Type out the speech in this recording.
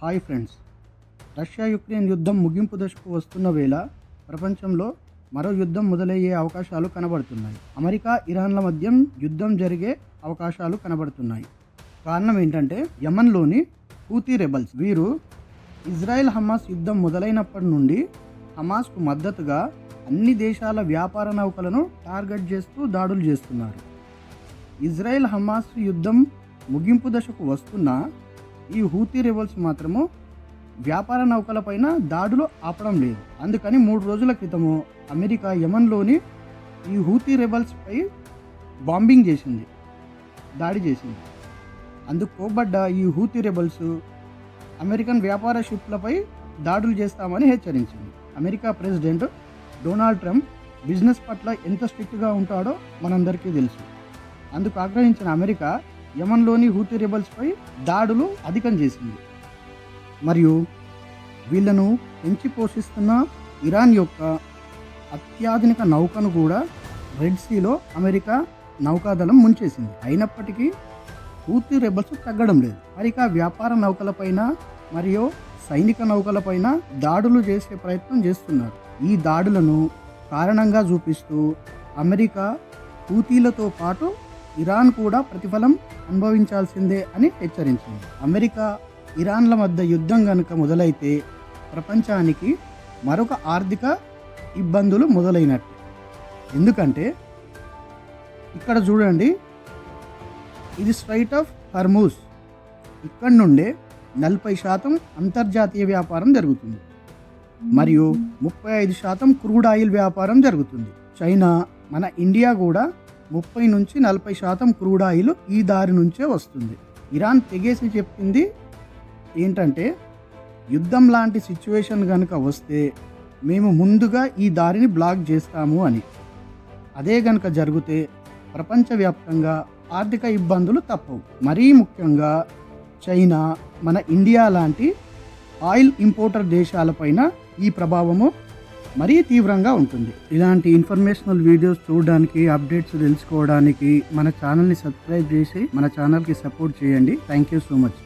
Hi friends, Russia Ukraine యుద్ధం ముగింపు దశకు వస్తున్న వేళ ప్రపంచంలో మరో యుద్ధం మొదలయ్యే అవకాశాలు కనబడుతున్నాయి. అమెరికా ఇరాన్ల మధ్య యుద్ధం జరిగే అవకాశాలు కనబడుతున్నాయి. కారణం ఏంటంటే యమన్లోని హూతీ రెబల్స్. వీరు ఇజ్రాయెల్ హమాస్ యుద్ధం మొదలైనప్పటి నుండి హమాస్కు మద్దతుగా అన్ని దేశాల వ్యాపార నౌకలను టార్గెట్ చేస్తూ దాడులు చేస్తున్నారు. ఇజ్రాయెల్ హమాస్ యుద్ధం ముగింపు దశకు వస్తున్న ఈ హూతీ రెబల్స్ మాత్రము వ్యాపార నౌకలపైన దాడులు ఆపడం లేదు. అందుకని 3 రోజుల క్రితము అమెరికా యమన్లోని ఈ హూతీ రెబల్స్పై బాంబింగ్ చేసింది, దాడి చేసింది. అందుకు కోబడ్డ ఈ హూతీ రెబల్స్ అమెరికన్ వ్యాపార షిప్లపై దాడులు చేస్తామని హెచ్చరించింది. America president Donald Trump business పట్ల ఎంత స్ట్రిక్ట్గా ఉంటాడో మనందరికీ తెలుసు. అందుకు ఆగ్రహించిన అమెరికా యమన్లోని హూతీ రెబల్స్పై దాడులు అధికం చేసింది. మరియు వీళ్లను పెంచి పోషిస్తున్న ఇరాన్ యొక్క అత్యాధునిక నౌకను కూడా రెడ్ సీలో అమెరికా నౌకాదళం ముంచేసింది. అయినప్పటికీ హూతీ రెబల్స్ తగ్గడం లేదు. అమెరికా వ్యాపార నౌకలపైన మరియు సైనిక నౌకలపైన దాడులు చేసే ప్రయత్నం చేస్తున్నారు. ఈ దాడులను కారణంగా చూపిస్తూ అమెరికా హూతీలతో పాటు ఇరాన్ కూడా ప్రతిఫలం అనుభవించాల్సిందే అని హెచ్చరించింది. అమెరికా ఇరాన్ల మధ్య యుద్ధం కనుక మొదలైతే ప్రపంచానికి మరొక ఆర్థిక ఇబ్బందులు మొదలైనట్టు. ఎందుకంటే ఇక్కడ చూడండి, ఇది స్ట్రైట్ ఆఫ్ హర్మూజ్. ఇక్కడ నుండే 40% అంతర్జాతీయ వ్యాపారం జరుగుతుంది మరియు 35% క్రూడ్ ఆయిల్ వ్యాపారం జరుగుతుంది. చైనా, మన ఇండియా కూడా 30 నుంచి 40% క్రూడ్ ఆయిల్ ఈ దారి నుంచే వస్తుంది. ఇరాన్ తెగేసి చెప్పింది ఏంటంటే యుద్ధం లాంటి సిచ్యువేషన్ కనుక వస్తే మేము ముందుగా ఈ దారిని బ్లాక్ చేస్తాము అని. అదే కనుక జరిగితే ప్రపంచవ్యాప్తంగా ఆర్థిక ఇబ్బందులు తప్పవు. మరీ ముఖ్యంగా చైనా, మన ఇండియా లాంటి ఆయిల్ ఇంపోర్టర్ దేశాలపైన ఈ ప్రభావము మరీ తీవ్రంగా ఉంటుంది. ఇలాంటి ఇన్ఫర్మేషనల్ వీడియోస్ చూడడానికి, అప్డేట్స్ తెలుసుకోవడానికి మన ఛానల్ని సబ్స్క్రైబ్ చేసి మన ఛానల్కి సపోర్ట్ చేయండి. Thank you so much.